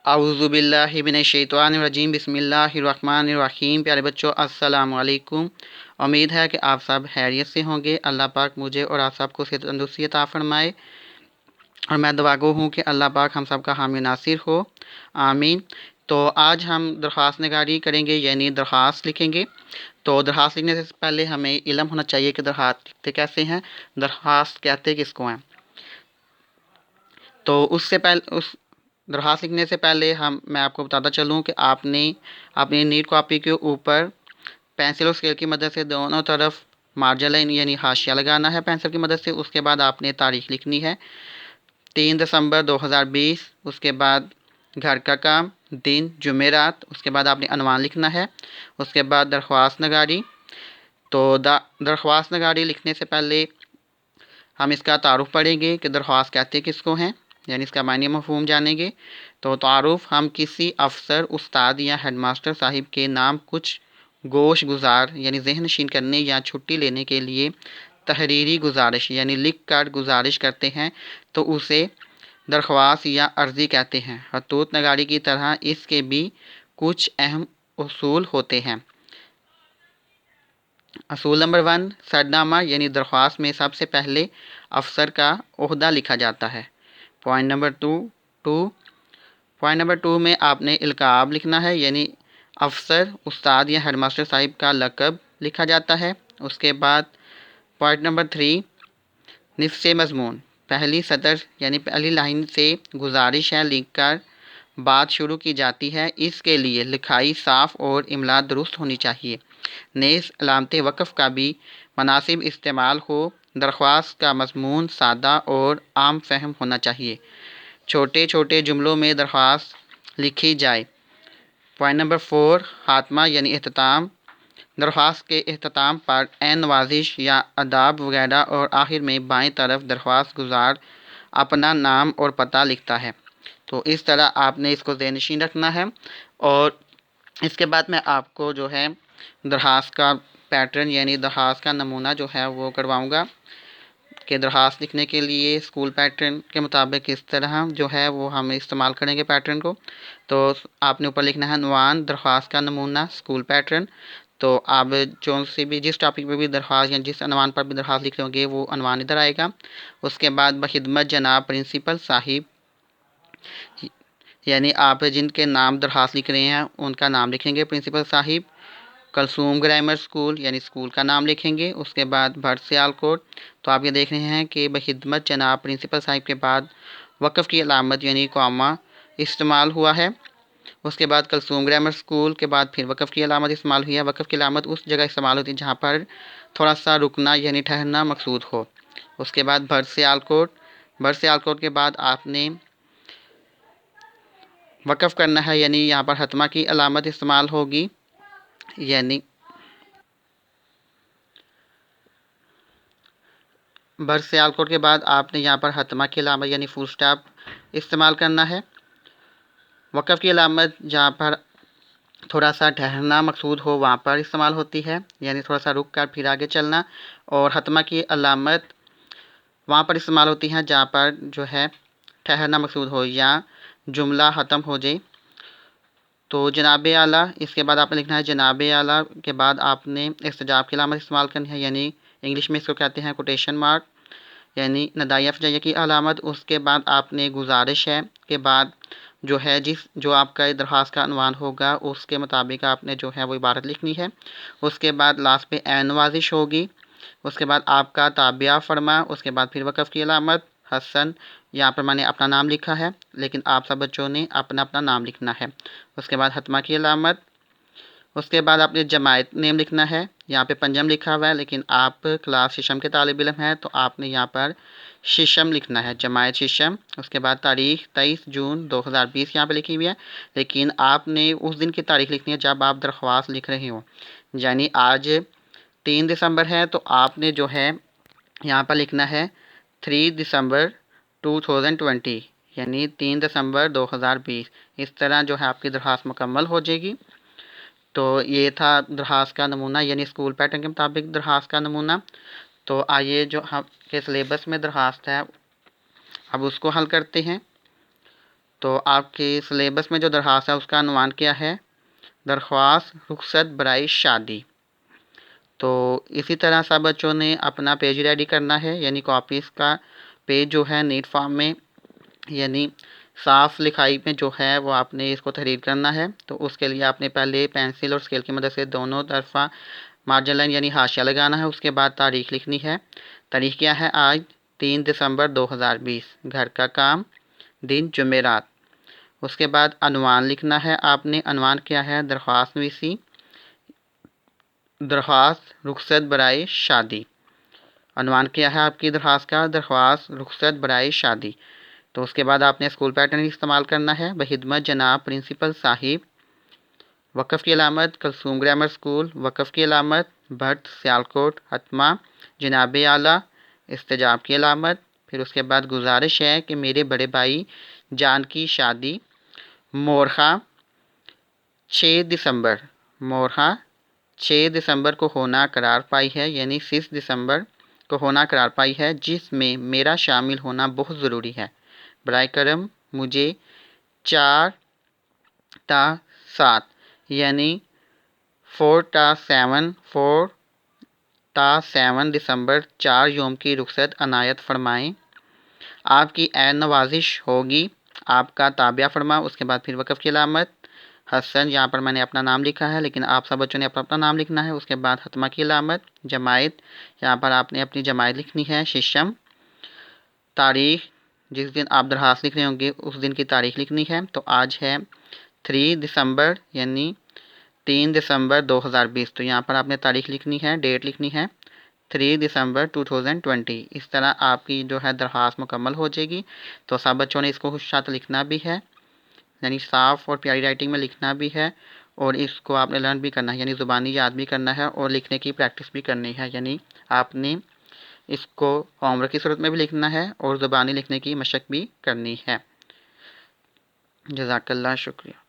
अऊज़ु बिल्लाहि मिनश्शैतानिर्रजीम बिस्मिल्लाहिर्रहमानिर्रहीम। प्यारे बच्चों, अस्सलाम वालेकुम। उम्मीद है कि आप सब खैरियत से होंगे। अल्लाह पाक मुझे और आप सबको सेहत तंदुरुस्ती अता फरमाए और मैं दुआ गो हूँ कि अल्लाह पाक हम सब का हामी नासिर हो, आमीन। तो आज हम दरख्वास्त नगारी करेंगे, यानी दरख्वास्त लिखेंगे। तो दरख्वास्त लिखने से पहले हमें इल्म होना चाहिए कि दरख्वास्त लिखते कैसे हैं, दरख्वास्त कहते किसको हैं। तो उससे पहले उस दरख्वास्त लिखने से पहले मैं आपको बताता चलूँ कि आपने अपनी नीट कॉपी के ऊपर पेंसिल और स्केल की मदद से दोनों तरफ मार्जिन लाइन यानी हाशिया लगाना है पेंसिल की मदद से। उसके बाद आपने तारीख लिखनी है 3 दिसंबर 2020। उसके बाद घर का काम, दिन जुमेरात। उसके बाद आपने अनवान लिखना है। उसके बाद दरख्वास्त नगारी। तो दरख्वास्त नगारी लिखने से पहले हम इसका तारुफ पढ़ेंगे कि दरख्वास्त कहते किसको हैं, यानी इसका मायने मफ़हूम जानेंगे। तो तारुफ, हम किसी अफसर, उस्ताद या हेडमास्टर साहिब के नाम कुछ गोश गुजार यानी जहन नशीन करने या छुट्टी लेने के लिए तहरीरी गुजारिश यानी लिख कर गुजारिश करते हैं तो उसे दरख्वास्त या अर्ज़ी कहते हैं। खतूत नगारी की तरह इसके भी कुछ अहम उसूल होते हैं। असूल नंबर 1, सरनामा यानी दरख्वास्त में सबसे पहले अफसर का ओहदा लिखा जाता है। पॉइंट नंबर टू में आपने इल्काब लिखना है, यानी अफसर, उस्ताद या हेडमास्टर साहिब का लक़ब लिखा जाता है। उसके बाद पॉइंट नंबर 3, निफ़्स मज़मून, पहली सतर यानी पहली लाइन से गुजारिश है लिखकर बात शुरू की जाती है। इसके लिए लिखाई साफ़ और इमला दुरुस्त होनी चाहिए। नेज़ अलामत वक़फ़ का भी मुनासिब इस्तेमाल हो। दरख्वास्त का मज़मून सादा और आम फ़हम होना चाहिए। छोटे छोटे जुमलों में दरख्वास्त लिखी जाए। पॉइंट नंबर 4, खात्मा यानी अख्ताम, दरख्वास्त के अख्ताम पर ऐन नवाजिश या अदाब वगैरह और आखिर में बाएं तरफ दरख्वास्त गुजार अपना नाम और पता लिखता है। तो इस तरह आपने इसको ज़हनशीन रखना है। और इसके बाद मैं आपको जो है दरख्वास्त का पैटर्न यानी दरख्वास्त का नमूना जो है वो करवाऊँगा कि दरख्वास्त लिखने के लिए स्कूल पैटर्न के मुताबिक किस तरह जो है वो हम इस्तेमाल करेंगे पैटर्न को। तो आपने ऊपर लिखना है अनवान, दरख्वास्त का नमूना, स्कूल पैटर्न। तो आप जो सी भी जिस टॉपिक पे भी दरख्वास्त या जिस अनवान पर भी दरख्वास्त लिख रहे होंगे वो अनवान इधर आएगा। उसके बाद बखिदमत जनाब प्रिंसिपल साहिब, यानी आप जिनके नाम दरख्वास्त लिख रहे हैं उनका नाम लिखेंगे प्रिंसिपल साहिब। कलसूम ग्रामर स्कूल यानी स्कूल का नाम लिखेंगे। उसके बाद भट्ट सियालकोट, तो आप ये देख रहे हैं कि बखिदमत जनाब प्रिंसिपल साहिब के बाद वक़फ़ की अलामत यानी कॉमा इस्तेमाल हुआ है। उसके बाद कलसूम ग्रामर स्कूल के बाद फिर वक़फ़ की अलामत इस्तेमाल हुई है। वक़फ़ की अलामत उस जगह इस्तेमाल होती है जहाँ पर थोड़ा सा रुकना यानी ठहरना मकसूद हो। उसके बाद भट्ट सियालकोट के बाद आपने वक़फ़ करना है, यानी यहाँ पर हतमा की अलामत इस्तेमाल होगी, यानी भर सियालकोट के बाद आपने यहाँ पर हतमा की अलामत यानी फुल स्टॉप इस्तेमाल करना है। वक़फ़ की अलामत जहाँ पर थोड़ा सा ठहरना मकसूद हो वहाँ पर इस्तेमाल होती है, यानी थोड़ा सा रुक कर फिर आगे चलना। और हतमा की अलामत वहाँ पर इस्तेमाल होती है जहाँ पर जो है ठहरना मकसूद हो या जुमला ख़त्म हो जाए। तो जनाब आला, इसके बाद आपने लिखना है जनाब आला के बाद आपने इस्तिजाब की अलामत इस्तेमाल करनी है, यानी इंग्लिश में इसको कहते हैं कोटेशन मार्क, यानी नदाया फजाइया की अलामत। उसके बाद आपने गुजारिश है के बाद जो है जो आपका दरख्वास्त का अनवान होगा उसके मुताबिक आपने जो है वो इबारत लिखनी है। उसके बाद लास्ट पे ऐन नवाजिश होगी। उसके बाद आपका ताबिया फरमा। उसके बाद फिर वक़फ़ की अलामत हसन, यहाँ पर मैंने अपना नाम लिखा है लेकिन आप सब बच्चों ने अपना अपना नाम लिखना है। उसके बाद हतमा की अलामत। उसके बाद आपने जमायत नेम लिखना है, यहाँ पे पंजम लिखा हुआ है लेकिन आप क्लास शीशम के तालिब इल्म हैं तो आपने यहाँ पर शीशम लिखना है, जमायत शीशम। उसके बाद तारीख़ 23 जून 2020 यहाँ पे लिखी हुई है, लेकिन आपने उस दिन की तारीख़ लिखनी है जब आप दरख्वास्त लिख रहे हो। यानी आज 3 दिसंबर है तो आपने जो है यहाँ पर लिखना है 3 दिसंबर 2020, यानी 3 दिसंबर 2020। इस तरह जो है आपकी दरख्वास्त मुकम्मल हो जाएगी। तो ये था दरख्वास्त का नमूना, यानी स्कूल पैटर्न के मुताबिक दरख्वास्त का नमूना। तो आइए जो हम के सिलेबस में दरख्वास्त है अब उसको हल करते हैं। تو آپ کے سلیبس میں جو درخواست ہے اس کا عنوان کیا ہے؟ درخواست رخصت برائے شادی۔ تو اسی طرح سب بچوں نے اپنا پیج ریڈی کرنا ہے، یعنی کاپیز کا پیج جو ہے نیٹ فارم میں، یعنی صاف لکھائی میں جو ہے وہ آپ نے اس کو تحریر کرنا ہے۔ تو اس کے لیے آپ نے پہلے پینسل اور اسکیل کی مدد سے دونوں طرفہ مارجن لائن یعنی حاشیہ لگانا ہے۔ اس کے بعد تاریخ لکھنی ہے۔ تاریخ کیا ہے؟ آج 3 دسمبر 2020، گھر کا کام، دن جمعرات۔ اس کے بعد عنوان لکھنا ہے آپ نے۔ عنوان کیا ہے؟ درخواست نویسی، درخواست رخصت برائے شادی۔ عنوان کیا ہے آپ کی درخواست کا؟ درخواست رخصت برائے شادی۔ تو اس کے بعد آپ نے اسکول پیٹرن استعمال کرنا ہے۔ بخدمت جناب پرنسپل صاحب، وقف کی علامت کلثوم گرامر اسکول، وقف کی علامت بھٹ سیالکوٹ ہتما، جناب اعلیٰ، استجاب کی علامت۔ پھر اس کے بعد گزارش ہے کہ میرے بڑے بھائی جان کی شادی مورخہ 6 دسمبر، مورخہ 6 دسمبر کو ہونا قرار پائی ہے، یعنی 6 دسمبر کو ہونا قرار پائی ہے، جس میں میرا شامل ہونا بہت ضروری ہے۔ برائے کرم مجھے 4 تا 7 یعنی 4 تا 7 دسمبر 4 یوم کی رخصت عنایت فرمائیں۔ آپ کی عین نوازش ہوگی، آپ کا تابعہ فرما۔ اس کے بعد پھر وقف کی علامت حسن، یہاں پر میں نے اپنا نام لکھا ہے لیکن آپ سب بچوں نے اپنا اپنا نام لکھنا ہے۔ اس کے بعد حتمہ کی علامت جماعت، یہاں پر آپ نے اپنی جماعت لکھنی ہے۔ ششم، تاریخ جس دن آپ درخواست لکھ رہے ہوں گے اس دن کی تاریخ لکھنی ہے۔ تو آج ہے 3 دسمبر یعنی 3 دسمبر 2020، تو یہاں پر آپ نے تاریخ لکھنی ہے، ڈیٹ لکھنی ہے 3 دسمبر 2020۔ اس طرح آپ کی جو ہے درخواست مکمل ہو جائے گی۔ تو سب بچوں نے اس کو ساتھ لکھنا بھی ہے، یعنی صاف اور پیاری رائٹنگ میں لکھنا بھی ہے، اور اس کو آپ نے لرن بھی کرنا ہے، یعنی زبانی یاد بھی کرنا ہے اور لکھنے کی پریکٹس بھی کرنی ہے، یعنی آپ نے اس کو ہوم ورک کی صورت میں بھی لکھنا ہے اور زبانی لکھنے کی مشق بھی کرنی ہے۔ جزاک اللہ، شکریہ۔